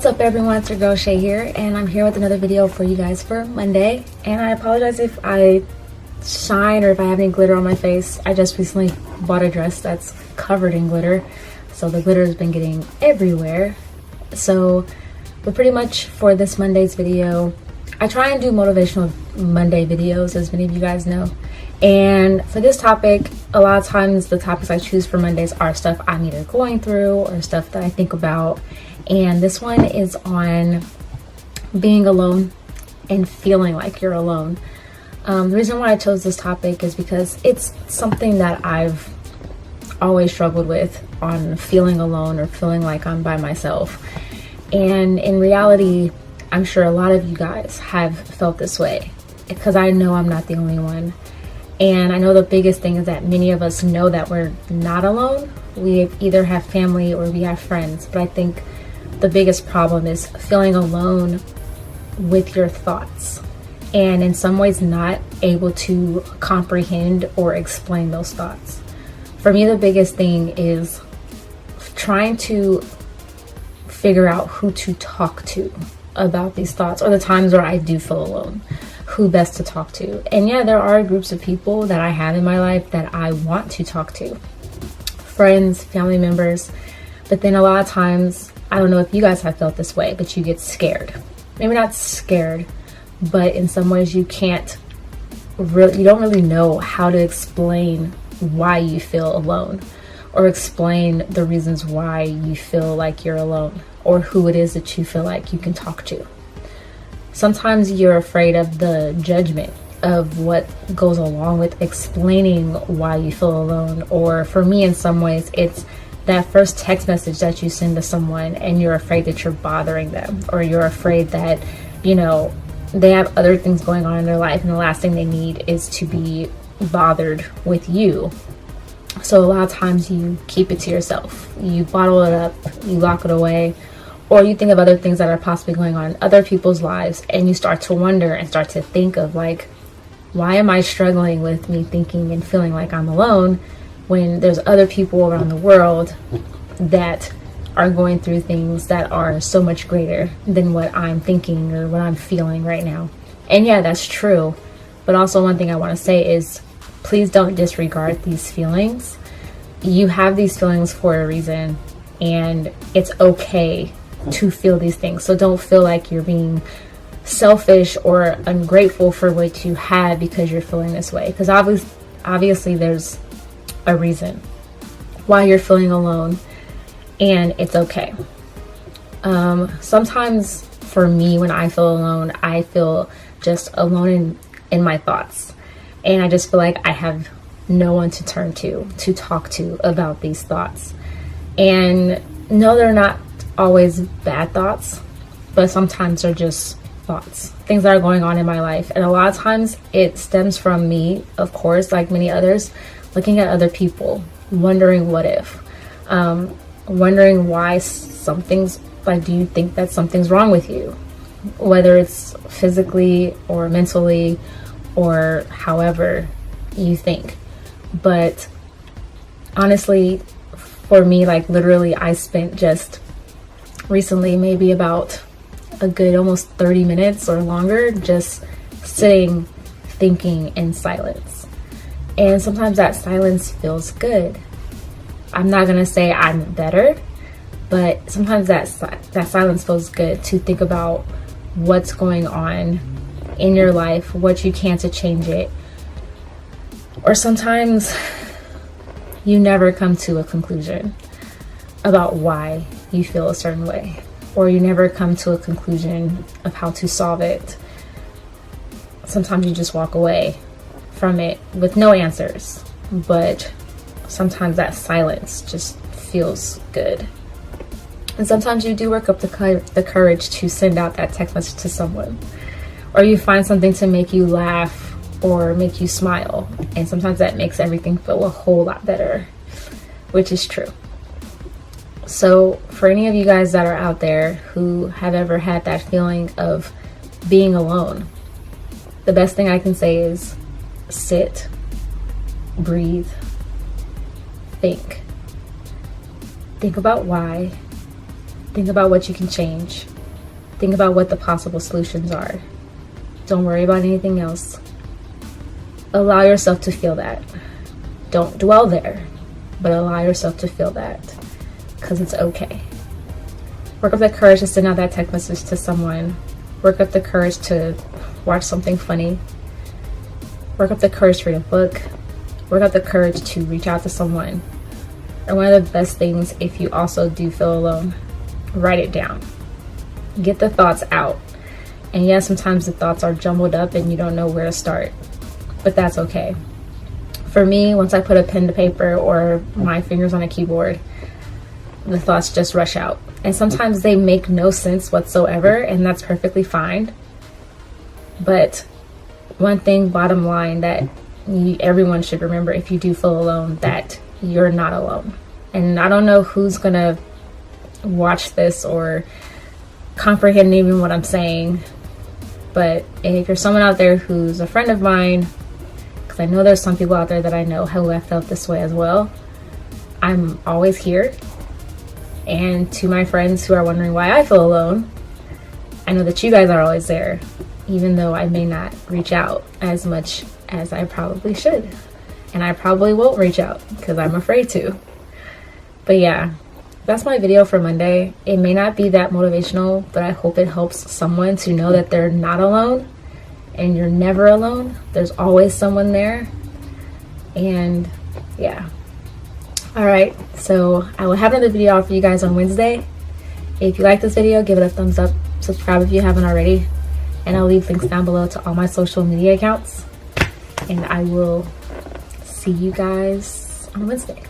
What's up everyone, it's your girl Shay here, and I'm here with another video for you guys for Monday. And I apologize if I shine or if I have any glitter on my face. I just recently bought a dress that's covered in glitter, so the glitter has been getting everywhere. But pretty much for this Monday's video, I try and do motivational Monday videos, as many of you guys know. And for this topic, a lot of times the topics I choose for Mondays are stuff I'm either going through or stuff that I think about. And this one is on being alone and feeling like you're alone. The reason why I chose this topic is because it's something that I've always struggled with, on feeling alone or feeling like I'm by myself. And in reality, I'm sure a lot of you guys have felt this way, because I know I'm not the only one. And I know the biggest thing is that many of us know that we're not alone. We either have family or we have friends, but I think the biggest problem is feeling alone with your thoughts, and in some ways not able to comprehend or explain those thoughts. For me, the biggest thing is trying to figure out who to talk to about these thoughts, or the times where I do feel alone, who best to talk to. And yeah, there are groups of people that I have in my life that I want to talk to, friends, family members, but then a lot of times, I don't know if you guys have felt this way, but you get scared. Maybe not scared, but in some ways you don't really know how to explain why you feel alone, or explain the reasons why you feel like you're alone, or who it is that you feel like you can talk to. Sometimes you're afraid of the judgment of what goes along with explaining why you feel alone. Or for me, in some ways, it's that first text message that you send to someone and you're afraid that you're bothering them, or you're afraid that, they have other things going on in their life and the last thing they need is to be bothered with you. So a lot of times you keep it to yourself. You bottle it up, you lock it away, or you think of other things that are possibly going on in other people's lives, and you start to wonder and start to think of like, why am I struggling with me thinking and feeling like I'm alone when there's other people around the world that are going through things that are so much greater than what I'm thinking or what I'm feeling right now. And yeah, that's true. But also, one thing I want to say is, please don't disregard these feelings. You have these feelings for a reason, and it's okay to feel these things. So don't feel like you're being selfish or ungrateful for what you have because you're feeling this way. Because obviously there's a reason why you're feeling alone, and it's okay. Sometimes for me, when I feel alone, I feel just alone in my thoughts, and I just feel like I have no one to turn to talk to about these thoughts. And no, they're not always bad thoughts, but sometimes they're just thoughts, things that are going on in my life. And a lot of times it stems from me, of course, like many others, looking at other people, wondering what if, wondering why something's like, do you think that something's wrong with you? Whether it's physically or mentally or however you think. But honestly, for me, like literally, I spent just recently maybe about a good almost 30 minutes or longer just sitting, thinking in silence. And sometimes that silence feels good. I'm not gonna say I'm better, but sometimes that silence feels good, to think about what's going on in your life, what you can to change it. Or sometimes you never come to a conclusion about why you feel a certain way, or you never come to a conclusion of how to solve it. Sometimes you just walk away from it with no answers, but sometimes that silence just feels good. And sometimes you do work up the courage to send out that text message to someone, or you find something to make you laugh or make you smile, and sometimes that makes everything feel a whole lot better, which is true. So for any of you guys that are out there who have ever had that feeling of being alone, the best thing I can say is sit, breathe, think about why, think about what you can change, Think about what the possible solutions are. Don't worry about anything else. Allow yourself to feel that. Don't dwell there, but allow yourself to feel that, because it's okay. Work up the courage to send out that text message to someone. Work up the courage to watch something funny. Work up the courage to read a book. Work up the courage to reach out to someone. And one of the best things, if you also do feel alone, write it down. Get the thoughts out. And yes, sometimes the thoughts are jumbled up and you don't know where to start, but that's okay. For me, once I put a pen to paper or my fingers on a keyboard, the thoughts just rush out. And sometimes they make no sense whatsoever, and that's perfectly fine. But one thing, bottom line, that everyone should remember if you do feel alone, that you're not alone. And I don't know who's gonna watch this or comprehend even what I'm saying, but if you're someone out there who's a friend of mine, because I know there's some people out there that I know who have felt this way as well, I'm always here. And to my friends who are wondering why I feel alone, I know that you guys are always there, even though I may not reach out as much as I probably should. And I probably won't reach out because I'm afraid to. But yeah, that's my video for Monday. It may not be that motivational, but I hope it helps someone to know that they're not alone and you're never alone. There's always someone there. And yeah. All right, so I will have another video out for you guys on Wednesday. If you like this video, give it a thumbs up. Subscribe if you haven't already. And I'll leave links down below to all my social media accounts. And I will see you guys on Wednesday.